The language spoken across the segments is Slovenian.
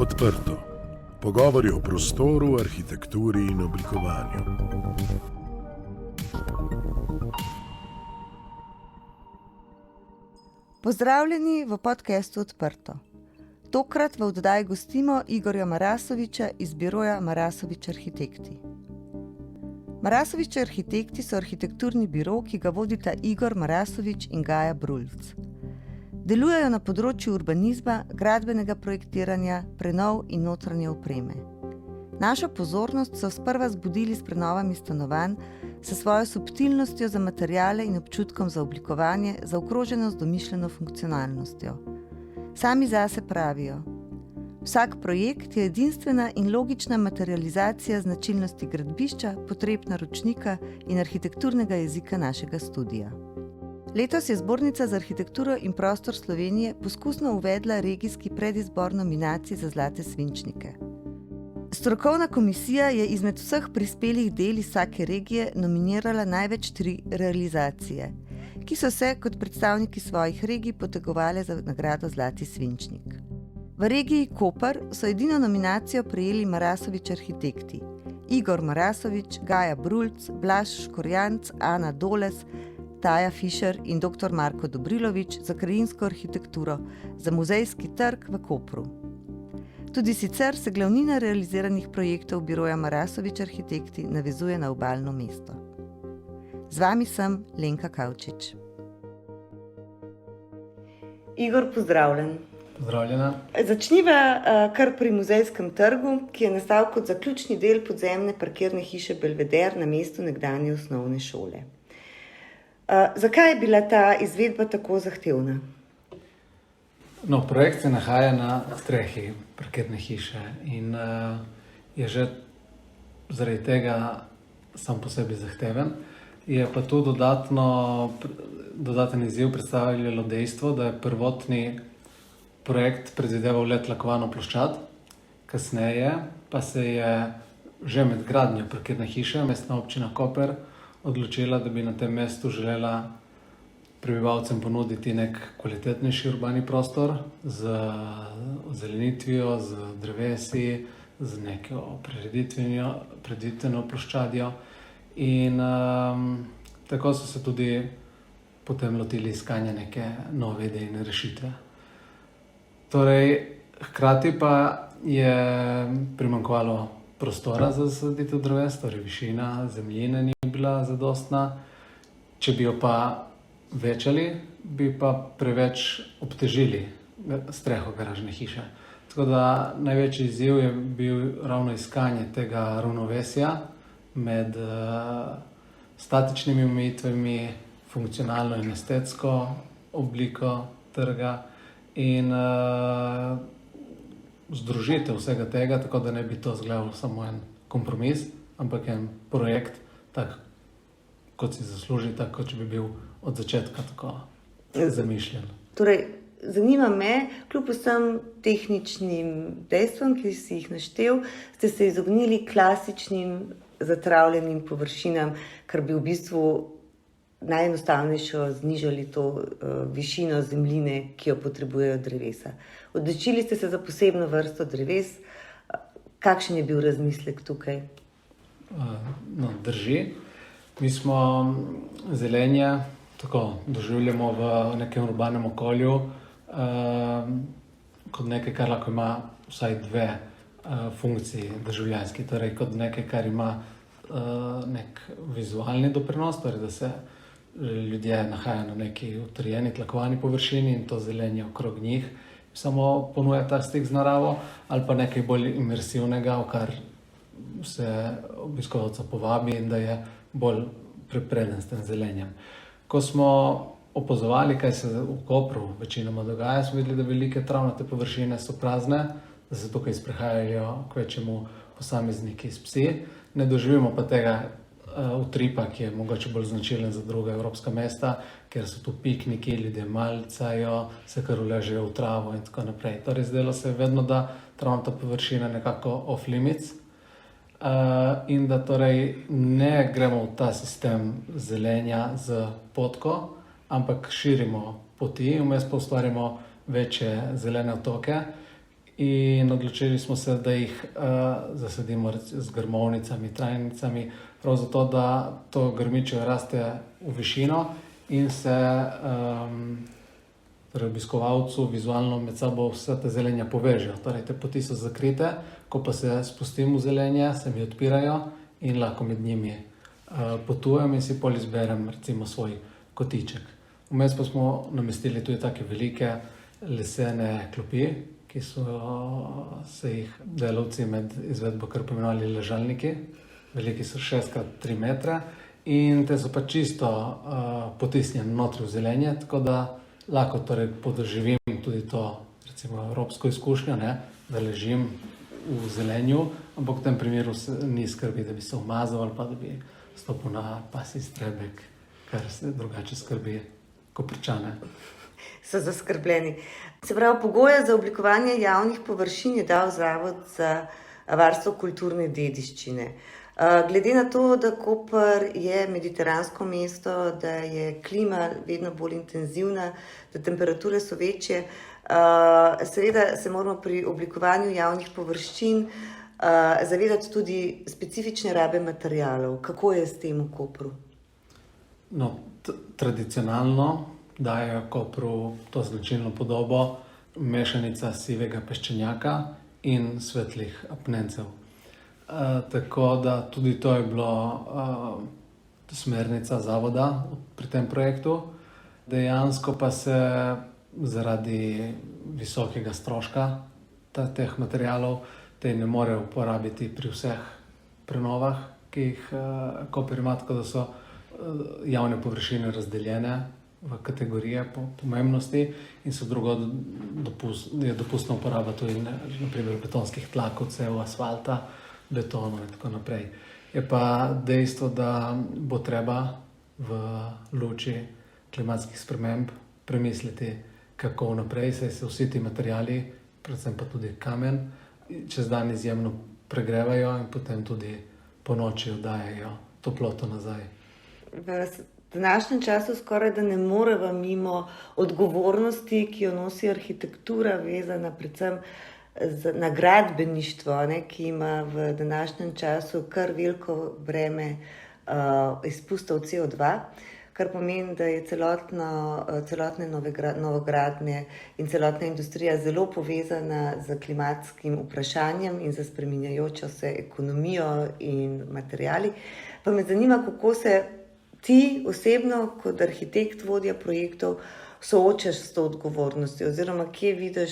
Odprto. Pogovori o prostoru, arhitekturi in oblikovanju. Pozdravljeni v podcastu Odprto. Tokrat v oddaji gostimo Igorja Marasoviča iz biroja Marasovič Arhitekti. Marasovič Arhitekti so arhitekturni biro, ki ga vodita Igor Marasovič in Gaja Brulc. Delujejo na področju urbanizma, gradbenega projektiranja, prenov in notranje opreme. Našo pozornost so sprva zbudili s prenovami stanovanj, s svojo subtilnostjo za materiale in občutkom za oblikovanje, zaokroženo z domišljeno funkcionalnostjo. Sami zase pravijo: vsak projekt je edinstvena in logična materializacija značilnosti gradbišča, potreb naročnika in arhitekturnega jezika našega studija. Letos je Zbornica za arhitekturo in prostor Slovenije poskusno uvedla regijski predizbor nominacij za zlate svinčnike. Strokovna komisija je izmed vseh prispelih del iz vsake regije nominirala največ 3 realizacije, ki so se kot predstavniki svojih regij potegovale za nagrado Zlati svinčnik. V regiji Koper so edino nominacijo prejeli Marasovič Arhitekti, Igor Marasovič, Gaja Brulc, Blaž Škorjanc, Ana Doles, Taja Fišer in dr. Marko Dobrilovič za krajinsko arhitekturo za muzejski trg v Kopru. Tudi sicer se glavnina realiziranih projektov biroja Marasovič Arhitekti navezuje na obalno mesto. Z vami sem Lenka Kavčič. Igor, pozdravljen. Pozdravljena. Začniva kar pri muzejskem trgu, ki je nastal kot zaključni del podzemne parkirne hiše Belveder na mestu nekdanje osnovne šole. Zakaj je bila ta izvedba tako zahtevna? Projekt se nahaja na strehi parkirne hiše in je že zaradi tega sam po sebi zahteven. Je pa tu dodaten izziv predstavljalo dejstvo, da je prvotni projekt predvideval le tlakovano ploščad, kasneje pa se je že med gradnjo parkirne hiše Mestna občina Koper odločila, da bi na tem mestu želela prebivalcem ponuditi nek kvalitetnejši urbani prostor z ozelenitvijo, z drevesi, z neko preditveno ploščadjo. In tako so se tudi potem lotili iskanja neke nove idejne rešitve. Torej, hkrati pa je primanjkovalo prostora za zasaditev dreves, torej višina zemljine ni bila zadostna. Če bi jo pa večali, bi pa preveč obtežili streho garažne hiše. Tako da največji izziv je bil ravno iskanje tega ravnovesja med statičnimi omejitvami, funkcionalno in estetsko obliko trga in združitev vsega tega, tako da ne bi to izgledal samo en kompromis, ampak en projekt, tak kot si zasluži, tako kot če bi bil od začetka tako zamišljen. Torej, zanima me, kljub vsem tehničnim dejstvom, ki si jih naštel, ste se izognili klasičnim zatravljenim površinam, kar bi v bistvu najenostavnejšo znižali to višino zemljine, ki jo potrebujejo drevesa. Odločili ste se za posebno vrsto dreves. Kakšen je bil razmislek tukaj? Drži. Mi smo zelenje tako doživljamo v nekem urbanem okolju kot nekaj, kar lahko ima vsaj 2 funkciji državljanski. Torej kot nekaj, kar ima nek vizualni doprinos, torej da se ljudje nahajajo na neki utrjeni, tlakovani površini in to zelenje okrog njih samo ponuja ta stik z naravo, ali pa nekaj bolj imersivnega, v kar se obiskovalca povabi in da je bolj prepreden s tem zelenjem. Ko smo opazovali, kaj se v Kopru večinoma dogaja, smo videli, da velike travnate površine so prazne, da se tukaj sprehajajo kvečjemu posamezniki s psi. Ne doživimo pa tega utripa, ki je mogoče bolj značilen za druga evropska mesta, ker so tu pikniki, ljudje malicajo, se kar uležejo v travo in tako naprej. Torej, zdelo se je vedno, da travnata površina nekako off limits in da torej ne gremo v ta sistem zelenja z potko, ampak širimo poti, vmes pa ustvarimo večje zelene otoke in odločili smo se, da jih zasadimo z grmovnicami, trajnicami, prav zato, da to grmičje raste v višino in se obiskovalcu vizualno med sabo vse te zelenja povežejo. Torej, te poti so zakrite, ko pa se spustim v zelenje, se mi odpirajo in lahko med njimi potujem in si pol izberem recimo svoj kotiček. Vmes pa smo namestili tudi take velike lesene klopi, ki so se jih delavci med izvedbo kar pomenovali ležalniki. Veliki so 6x3 metre in te so pa čisto potisnjene notri v zelenje, tako da lahko torej podoživim tudi to recimo evropsko izkušnjo, ne, da ležim v zelenju, ampak v tem primeru ni skrbi, da bi se umazal ali pa da bi stopil na pasji strebek, kar se drugače skrbi Koprčane. So zaskrbljeni. Se pravi, pogoje za oblikovanje javnih površin je dal Zavod za varstvo kulturne dediščine. Glede na to, da Koper je mediteransko mesto, da je klima vedno bolj intenzivna, da temperature so večje, seveda se moramo pri oblikovanju javnih površin zavedati tudi specifične rabe materialov. Kako je s tem v Kopru? No, tradicionalno dajejo Kopru to značilno podobo mešanica sivega peščenjaka in svetlih apnencev. Tako da tudi to je bilo smernica zavoda pri tem projektu. Dejansko pa se zaradi visokega stroška teh materialov te ne morejo uporabiti pri vseh prenovah, ki jih Koper ima, tako da so javne površine razdeljene v kategorije po pomembnosti in so je dopustna uporaba tudi na primer betonskih tlakovcev, asfalta, betonov in tako naprej. Je pa dejstvo, da bo treba v luči klimatskih sprememb premisliti, kako naprej, saj se vsi ti materiali, predvsem pa tudi kamen, čez dan izjemno pregrevajo in potem tudi ponoči oddajajo toploto nazaj. V današnjem času skoraj da ne moremo mimo odgovornosti, ki jo nosi arhitektura, vezana predvsem na gradbeništvo, ne, ki ima v današnjem času kar veliko breme izpustov CO2, kar pomeni, da je celotne novogradnje in celotna industrija zelo povezana z klimatskim vprašanjem in z spreminjajočo se ekonomijo in materiali. Pa me zanima, kako se ti osebno kot arhitekt, vodja projektov, soočaš s to odgovornostjo oziroma kje vidiš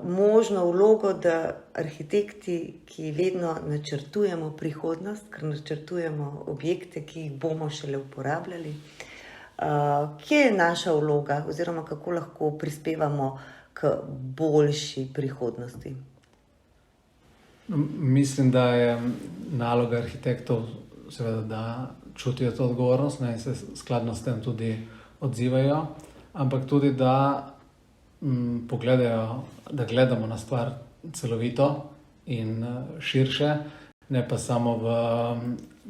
možno vlogo, da arhitekti, ki vedno načrtujemo prihodnost, ker načrtujemo objekte, ki jih bomo šele uporabljali, kje je naša vloga oziroma kako lahko prispevamo k boljši prihodnosti? Mislim, da je naloga arhitektov seveda, da čutijo to odgovornost, ne, in se skladno s tem tudi odzivajo, ampak tudi, da pogledajo, da gledamo na stvar celovito in širše, ne pa samo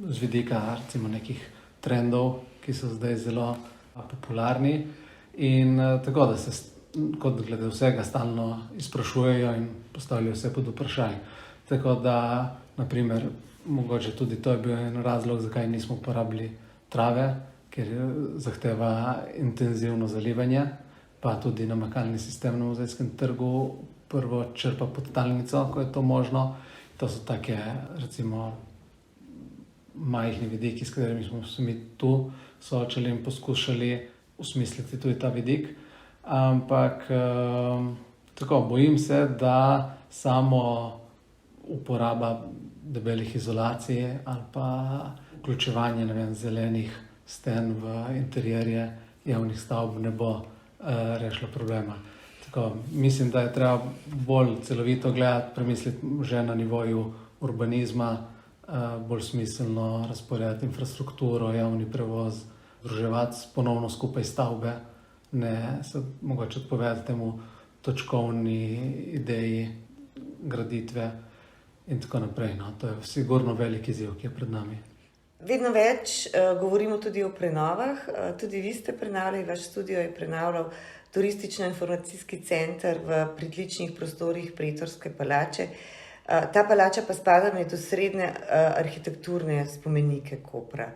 z vidika recimo nekih trendov, ki so zdaj zelo popularni in tako, da se kot glede vsega stalno izprašujejo in postavljajo vse pod vprašaj. Tako da, na primer, mogoče tudi to je bil en razlog, zakaj nismo uporabili trave, ker zahteva intenzivno zalivanje, pa tudi namakalni sistem na Muzejskem trgu prvo črpa podtalnico, ko je to možno. To so take, recimo, majhni vidiki, s katerimi smo se mi tu soočali in poskušali usmisliti tudi ta vidik. Ampak tako, bojim se, da samo uporaba debelih izolacij ali pa vključevanje, ne vem, zelenih sten v interierje javnih stavb ne bo rešilo problema. Tako, mislim, da je treba bolj celovito gledati, premisliti že na nivoju urbanizma, bolj smiselno razporejati infrastrukturo, javni prevoz, združevati ponovno skupaj stavbe, ne se mogoče odpovedati temu točkovni ideji graditve in tako naprej. No. To je sigurno velik izziv, ki je pred nami. Vedno več govorimo tudi o prenovah. Tudi vi ste prenavljali, vaš studio je prenavljal turistično-informacijski center v pritličnih prostorih Pretorske palače. Ta palača pa spada med osrednje arhitekturne spomenike Kopra.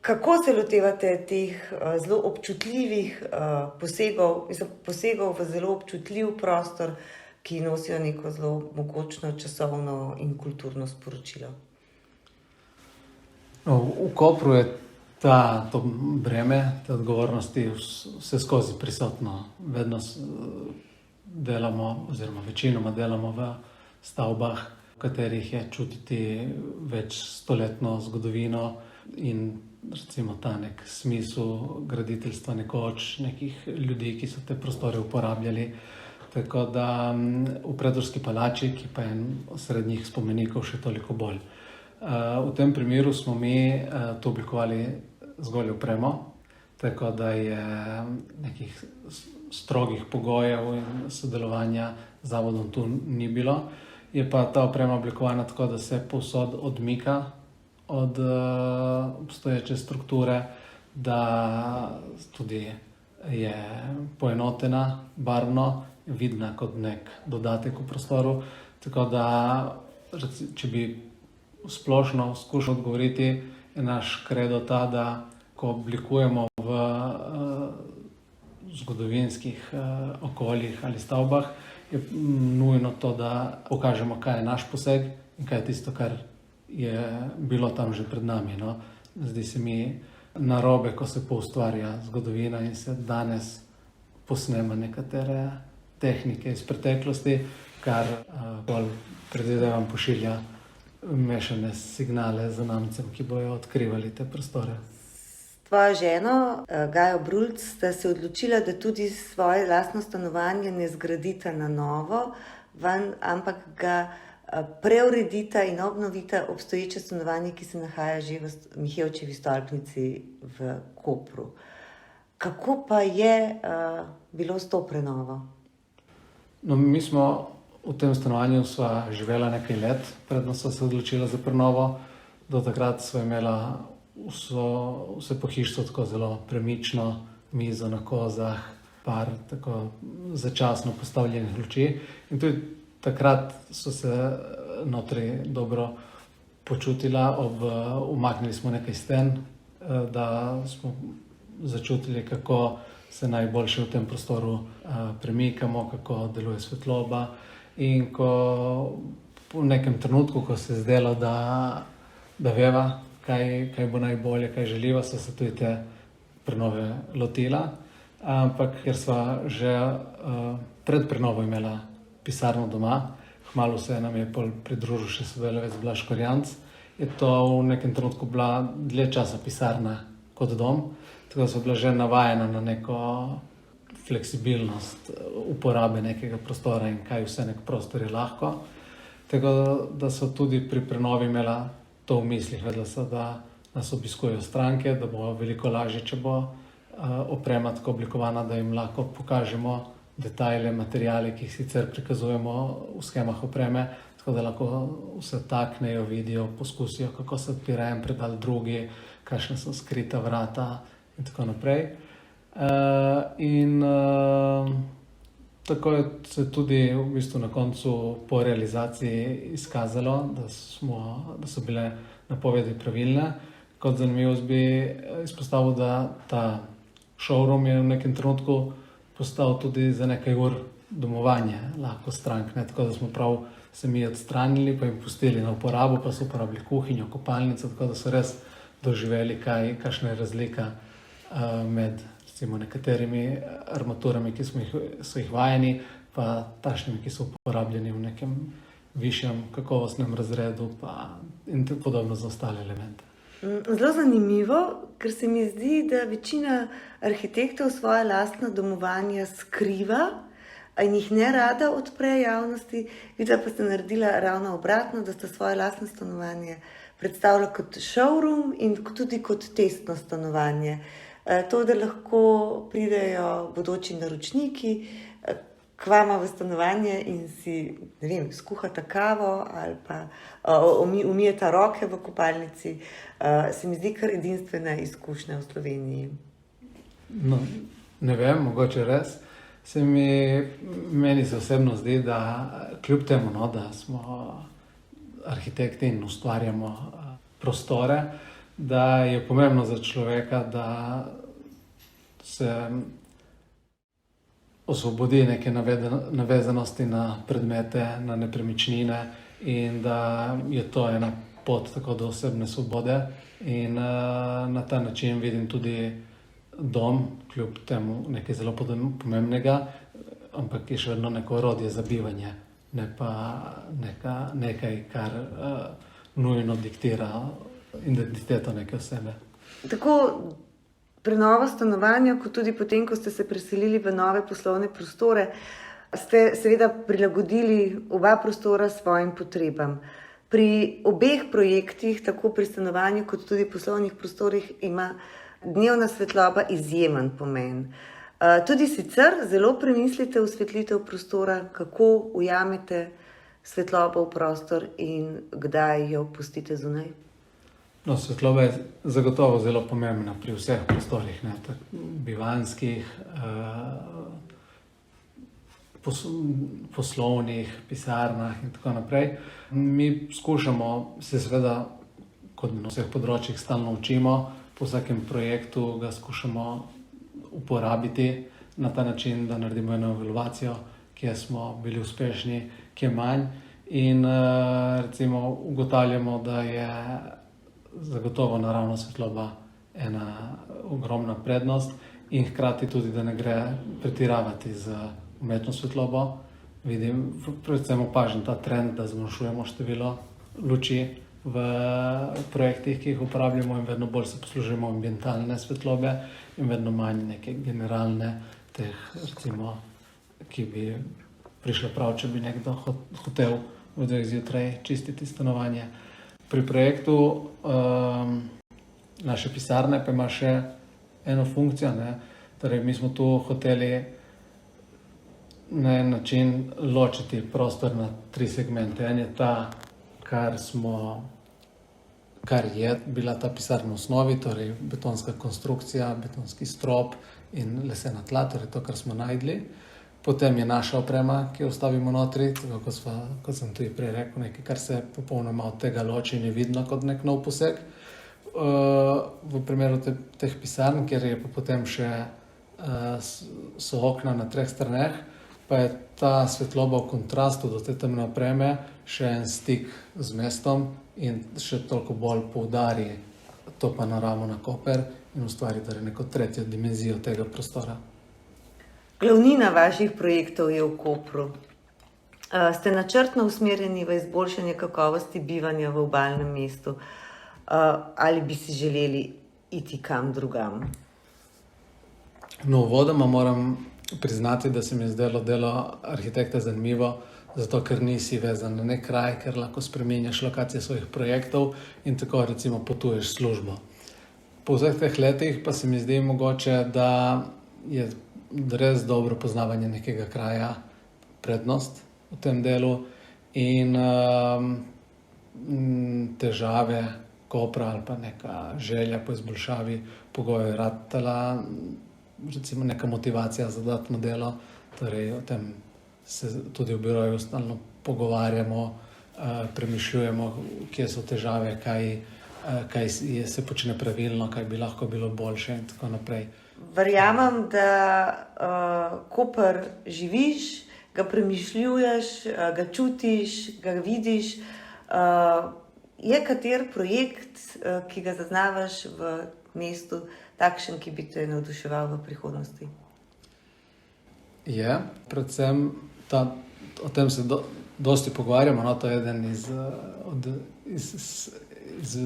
Kako se lotevate teh zelo občutljivih posegov v zelo občutljiv prostor, ki nosijo neko zelo mogočno časovno in kulturno sporočilo? V Kopru je to breme, te odgovornosti vse skozi prisotno. Vedno delamo, oziroma večinoma delamo v stavbah, v katerih je čutiti večstoletno zgodovino in recimo ta nek smisel graditeljstva nekoč, nekih ljudi, ki so te prostore uporabljali. Tako da v Pretorski palači, ki pa je en srednjih spomenikov, še toliko bolj. V tem primeru smo mi to oblikovali zgolj opremo, tako da je nekih strogih pogojev in sodelovanja z zavodom tu ni bilo. Je pa ta oprema oblikovana tako, da se povsod odmika od obstoječe strukture, da tudi je poenotena barvno, vidna kot nek dodatek v prostoru. Tako da, če bi splošno skušal odgovoriti, je naš kredo ta, da ko oblikujemo v zgodovinskih okoljih ali stavbah, je nujno to, da pokažemo, kaj je naš poseg in kaj je tisto, kar je bilo tam že pred nami. No. Zdi se mi narobe, ko se poustvarja zgodovina in se danes posnema nekatere tehnike iz preteklosti, kar bolj predvidevam pošilja mešane signale zanamcem, ki bojo odkrivali te prostore. Tvojo ženo, Gajo Brulc, sta se odločila, da tudi svoje lastno stanovanje ne zgradita na novo, ampak ga preuredita in obnovita obstoječe stanovanje, ki se nahaja že v Mihevčevi stolpnici v Kopru. Kako pa je bilo s to prenovo? No, mi smo v tem stanovanju živela nekaj let, predno sva se odločila za prenovo. Do takrat sva imela vse pohištvo tako zelo premično, mizo na kozah, par tako začasno postavljenih luči. In tudi takrat so se notri dobro počutila, umaknili smo nekaj sten, da smo začutili, kako se najboljše v tem prostoru premikamo, kako deluje svetloba. In ko v nekem trenutku, ko se je zdelo, da veva, kaj bo najbolje, kaj želiva, so se tudi te prenove lotila. Ampak ker sva že pred prenovo imela pisarno doma, kmalu se nam je pridružil še sodelavec Blaž Korjanc, je to v nekem trenutku bila dlje časa pisarna kot dom, tako da sva bila že navajena na neko fleksibilnost uporabe nekega prostora in kaj vse nek prostor je lahko. Tako da so tudi pri prenovi imela to v mislih, vedela so, da nas obiskujejo stranke, da bo veliko lažje, če bo oprema tako oblikovana, da jim lahko pokažemo detajle, materijale, ki jih sicer prikazujemo v schemah opreme, tako da lahko vse taknejo, vidijo, poskusijo, kako se odpira en predal drugi, kakšne so skrita vrata in tako naprej. Tako je se tudi v bistvu na koncu po realizaciji izkazalo, da so bile napovedi pravilne. Kot zanimivost bi izpostavil, da ta showroom je v nekem trenutku postal tudi za nekaj ur domovanje lahko strank, ne? Tako da smo prav se mi odstranili, pa jim pustili na uporabo, pa so uporabili kuhinjo, kopalnico, tako da so res doživeli, kakšna je razlika med recimo nekaterimi armaturami, ki so jih vajeni, pa takšnimi, ki so uporabljeni v nekem višjem kakovostnem razredu in podobno za ostale elemente. Zelo zanimivo, ker se mi zdi, da večina arhitektov svoje lastno domovanje skriva in jih ne rada odpre javnosti, vidva pa ste naredila ravno obratno, da ste svoje lastno stanovanje predstavila kot showroom in tudi kot testno stanovanje. To, da lahko pridejo bodoči naročniki k vama v stanovanje in si, ne vem, skuhata kavo ali pa umijeta roke v kopalnici, se mi zdi kar edinstvena izkušnja v Sloveniji. No, Ne vem, mogoče res. Meni se osebno zdi, da kljub temu, no, da smo arhitekti in ustvarjamo prostore, da je pomembno za človeka, da se osvobodi neke navezanosti na predmete, na nepremičnine in da je to ena pot tako do osebne svobode. In na ta način vidim tudi dom, kljub temu nekaj zelo pomembnega, ampak je še vedno neko orodje za bivanje, ne pa nekaj, kar nujno diktira identiteto neke osebe. Tako prenova stanovanja, kot tudi potem, ko ste se preselili v nove poslovne prostore, ste seveda prilagodili oba prostora svojim potrebam. Pri obeh projektih, tako pri stanovanju kot tudi poslovnih prostorih, ima dnevna svetloba izjemen pomen. Tudi sicer zelo premislite osvetlitev prostora, kako ujamete svetlobo v prostor in kdaj jo pustite zunaj. No, svetloba je zagotovo zelo pomembna pri vseh prostorih, ne, bivanjskih, poslovnih, pisarnah in tako naprej. Mi skušamo se seveda, kot na vseh področjih, stalno učimo, po vsakem projektu ga skušamo uporabiti na ta način, da naredimo eno evaluacijo, kje smo bili uspešni, kje manj. In recimo ugotavljamo, da je zagotovo naravna svetloba ena ogromna prednost in hkrati tudi, da ne gre pretiravati z umetno svetlobo. Vidim, predvsem opažam ta trend, da zmanjšujemo število luči v projektih, ki jih uporabljamo in vedno bolj se poslužujemo ambientalne svetlobe in vedno manj neke generalne teh, recimo, ki bi prišla prav, če bi nekdo hotel v 2 zjutraj čistiti stanovanje. Pri projektu naše pisarne pa ima še eno funkcijo, ne? Torej, mi smo tu hoteli na en način ločiti prostor na 3 segmente. En je ta, kar je bila ta pisarna v osnovi, torej betonska konstrukcija, betonski strop in lesena tla, torej to, kar smo našli. Potem je naša oprema, ki jo vstavimo notri, tako kot sem tudi prej rekel, nekaj, kar se popolnoma od tega loči in je vidno kot nek nov poseg. V primeru teh pisarn, kjer je pa potem še so okna na 3 straneh, pa je ta svetloba v kontrastu do te temne opreme še en stik z mestom in še toliko bolj poudari to panoramo na Koper in ustvari torej neko tretjo dimenzijo tega prostora. Glavnina vaših projektov je v Kopru. Ste načrtno usmerjeni v izboljšanje kakovosti bivanja v obalnem mestu ali bi si želeli iti kam drugam? No, uvodoma moram priznati, da se mi je zdelo delo arhitekta zanimivo, zato ker nisi vezan na nek kraj, ker lahko spreminjaš lokacije svojih projektov in tako recimo potuješ službo. Po vseh teh letih pa se mi zdi mogoče, da je res dobro poznavanje nekega kraja prednost v tem delu in težave Kopra ali pa neka želja po izboljšavi pogojev ratala, recimo neka motivacija za dodatno delo, torej o tem se tudi v biroju stalno pogovarjamo, premišljujemo, kje so težave, kaj se počne pravilno, kaj bi lahko bilo boljše in tako naprej. Verjamem, da Koper živiš, ga premišljuješ, ga čutiš, ga vidiš. Je kater projekt, ki ga zaznavaš v mestu, takšen, ki bi te navduševal v prihodnosti? Je, predvsem o tem se dosti pogovarjamo, no, to je eden iz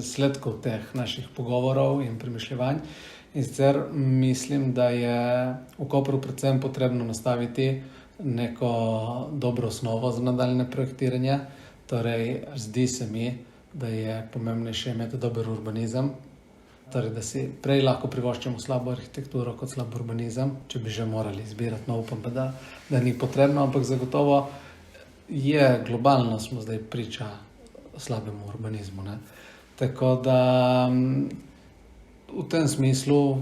sledkov teh naših pogovorov in premišljevanj. In sicer mislim, da je v Kopru predvsem potrebno nastaviti neko dobro osnovo za nadaljne projektiranje. Torej, zdi se mi, da je pomembnejše imeti dober urbanizem, torej, da si prej lahko privoščimo slabo arhitekturo kot slab urbanizem, če bi že morali izbirati, no upam pa, da ni potrebno, ampak zagotovo je, globalno smo zdaj priča slabemu urbanizmu, ne. Tako da v tem smislu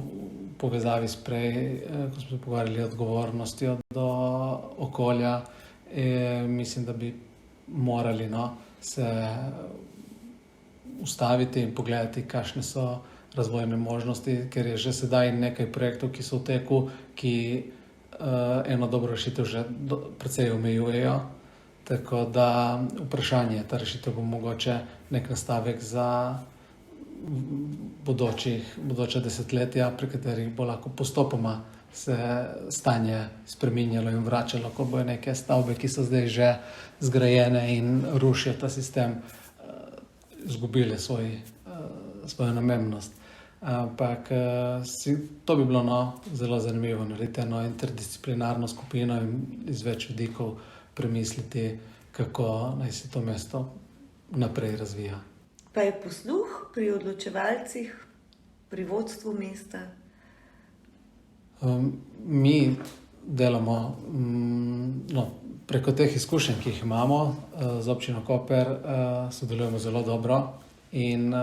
povezavi s prej, ko smo se pogovarjali o odgovornosti do okolja, mislim, da bi morali se ustaviti in pogledati, kakšne so razvojne možnosti, ker je že sedaj nekaj projektov, ki so v teku, ki eno dobro rešitev že precej omejujejo. Tako da vprašanje, ta rešitev bo mogoče nek nastavek za bodoča desetletja, pri katerih bo lahko postopoma se stanje spreminjalo in vračalo, ko bojo neke stavbe, ki so zdaj že zgrajene in rušijo ta sistem, izgubile svojo namembnost. Ampak to bi bilo zelo zanimivo, narediti eno interdisciplinarno skupino in iz več vidikov premisliti, kako naj se to mesto naprej razvija. Pa je posluh pri odločevalcih, pri vodstvu mesta? Mi delamo preko teh izkušenj, ki jih imamo z občino Koper, sodelujemo zelo dobro in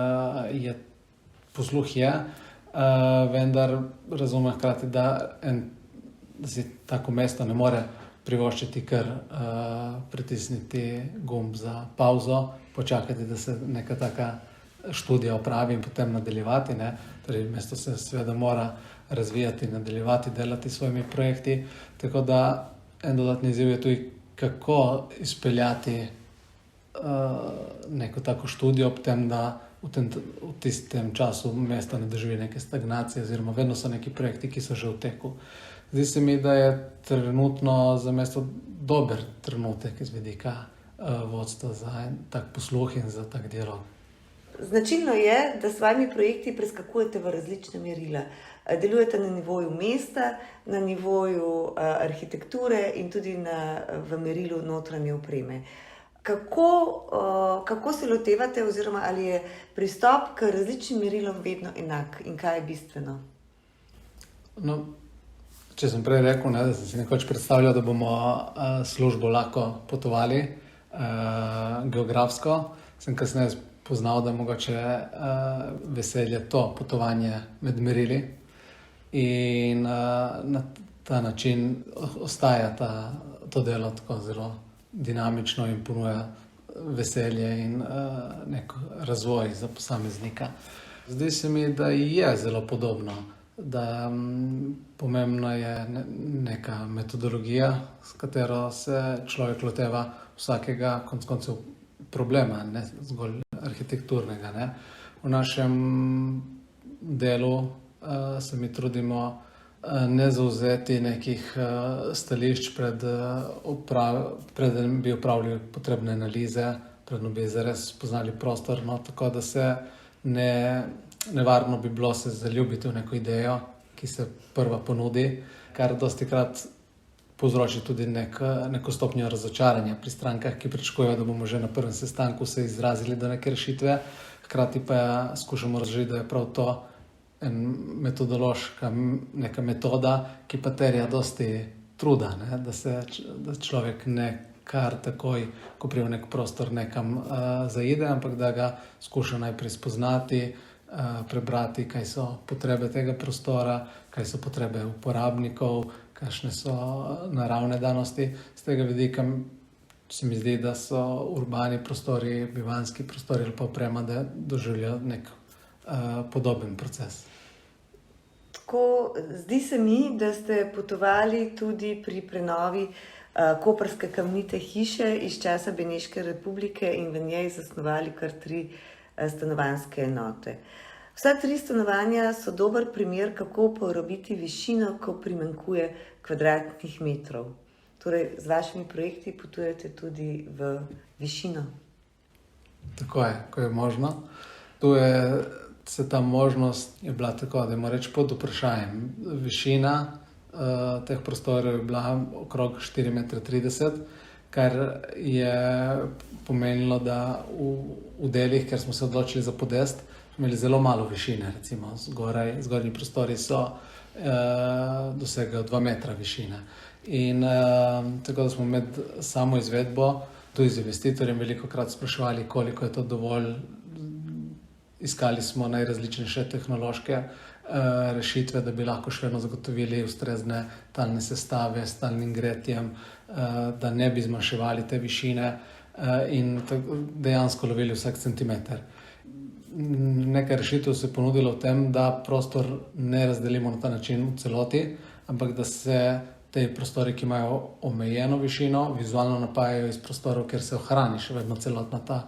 posluh je, vendar razumem hkrati, da si tako mesto ne more privoščiti kar pritisniti gumb za pauzo, počakati, da se neka taka študija opravi in potem nadaljevati. Torej, mesto se seveda mora razvijati, nadaljevati, delati s svojimi projekti. Tako da en dodatni izziv je tudi, kako izpeljati neko tako študijo, ob tem, da v tistem času mesto ne doživi neke stagnacije, oziroma vedno so neki projekti, ki so že v teku. Zdi se mi, da je trenutno za mesto dober trenutek iz vidika vodstva za en tak posluh in za tak dialog. Značilno je, da s svojimi projekti preskakujete v različne merila. Delujete na nivoju mesta, na nivoju arhitekture in tudi v merilu notranje opreme. Kako se lotevate, oziroma ali je pristop k različnim merilom vedno enak in kaj je bistveno? Če sem prej rekel, da sem si nekoč predstavljal, da bomo službo lahko potovali geografsko, sem kasneje spoznal, da mogoče veselje to potovanje med merili in na ta način ostaja to delo tako zelo dinamično in ponuja veselje in nek razvoj za posameznika. Zdi se mi, da je zelo podobno, da pomembna je neka metodologija, s katero se človek loteva vsakega konec koncev problema, ne zgolj arhitekturnega. V našem delu se mi trudimo ne zauzeti nekih stališč preden bi opravili potrebne analize, preden bi zares spoznali prostor, tako da se nevarno bi bilo se zaljubiti v neko idejo, ki se prva ponudi, kar dostikrat povzroči tudi neko stopnjo razočaranja pri strankah, ki pričakujejo, da bomo že na prvem sestanku se izrazili do neke rešitve, hkrati pa skušamo razložiti, da je prav to metodološka neka metoda, ki pa terja dosti truda, da človek ne kar takoj, ko pride v nek prostor, nekam zaide, ampak da ga skuša najprej spoznati, prebrati, kaj so potrebe tega prostora, kaj so potrebe uporabnikov, kakšne so naravne danosti. Z tega vidika se mi zdi, da so urbani prostori, bivanjski prostori ali pa oprema, da doživljajo nek podoben proces. Tako, zdi se mi, da ste potovali tudi pri prenovi koprske kamnite hiše iz časa Beneške republike in v njej zasnovali kar 3 stanovanjske enote. Vsa 3 stanovanja so dober primer, kako porabiti višino, ko primanjkuje kvadratnih metrov. Torej, z vašimi projekti potujete tudi v višino. Tako je, ko je možno. Ta možnost je bila tako, da moramo reči pod vprašanjem. Višina teh prostorov je bila okrog 4,30 m, kar je pomenilo, da v delih, ker smo se odločili za podest, smo imeli zelo malo višine. Recimo zgornji prostori so dosegajo 2 metra višine. In tako da smo med samo izvedbo tudi z investitorjem velikokrat spraševali, koliko je to dovolj. Iskali smo najrazličnejše tehnološke rešitve, da bi lahko še vedno zagotovili ustrezne talne sestave s talnim gretjem, da ne bi zmanjševali te višine in dejansko lovili vsak centimeter. Nekaj rešitev se je ponudilo v tem, da prostor ne razdelimo na ta način v celoti, ampak da se te prostori, ki imajo omejeno višino, vizualno napajajo iz prostorov, kjer se ohrani še vedno celotna ta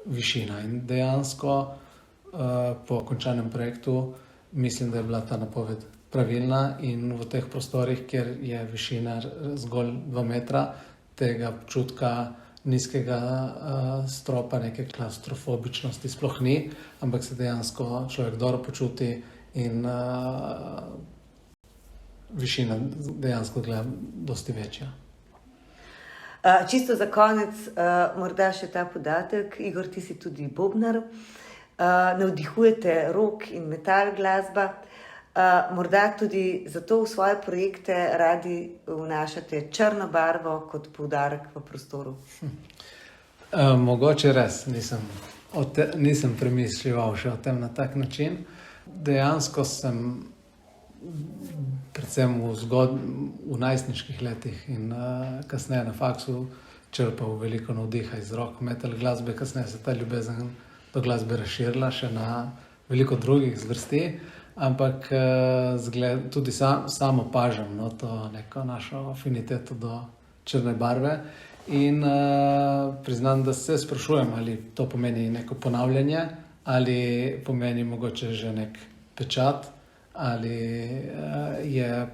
višina. In dejansko po končanem projektu mislim, da je bila ta napoved pravilna in v teh prostorih, kjer je višina zgolj 2 metra, tega občutka nizkega stropa, neke klaustrofobičnosti sploh ni, ampak se dejansko človek dobro počuti in višina dejansko gleda dosti večja. Čisto za konec, morda še ta podatek. Igor, ti si tudi bobnar, navdihujete rock in metal glasba. Morda tudi zato v svoje projekte radi vnašate črno barvo kot poudarek v prostoru? Mogoče res, nisem premišljeval še o tem na tak način. Dejansko sem predvsem v najstniških letih in kasneje na faksu črpal veliko navdiha iz rock metal glasbe, kasneje se ta ljubezen do glasbe razširila še na veliko drugih zvrsti, ampak tudi sam opažam to neko našo afiniteto do črne barve in priznam, da se sprašujem, ali to pomeni neko ponavljanje, ali pomeni mogoče že nek pečat, ali je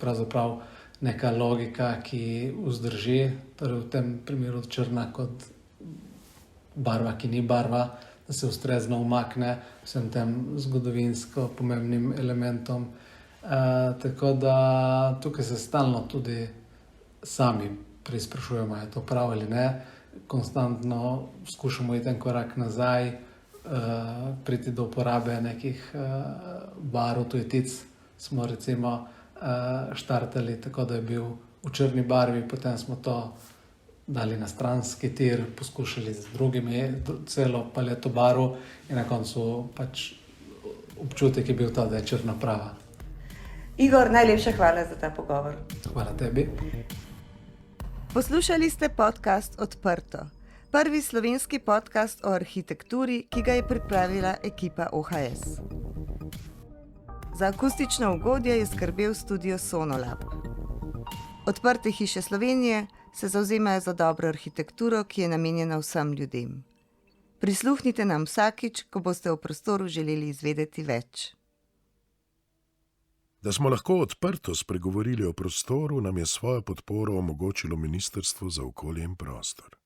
pravzaprav neka logika, ki vzdrži, torej v tem primeru črna kot barva, ki ni barva, da se ustrezno umakne vsem tem zgodovinsko pomembnim elementom. Tako da tukaj se stalno tudi sami preizprašujemo, je to prav ali ne. Konstantno skušamo iti en korak nazaj, priti do uporabe nekih barv, tujtic smo recimo štartali tako, da je bil v črni barvi, potem smo to dali na stranski tir, poskušali z drugimi celo paleto barv in na koncu pač občutek je bil to, da je črna prava. Igor, najlepša hvala za ta pogovor. Hvala tebi. Poslušali ste podcast Odprto. Prvi slovenski podcast o arhitekturi, ki ga je pripravila ekipa OHS. Za akustično ugodje je skrbel studio Sonolab. Odprte hiše Slovenije se zavzemajo za dobro arhitekturo, ki je namenjena vsem ljudem. Prisluhnite nam vsakič, ko boste o prostoru želeli izvedeti več. Da smo lahko odprto spregovorili o prostoru, nam je svojo podporo omogočilo Ministrstvo za okolje in prostor.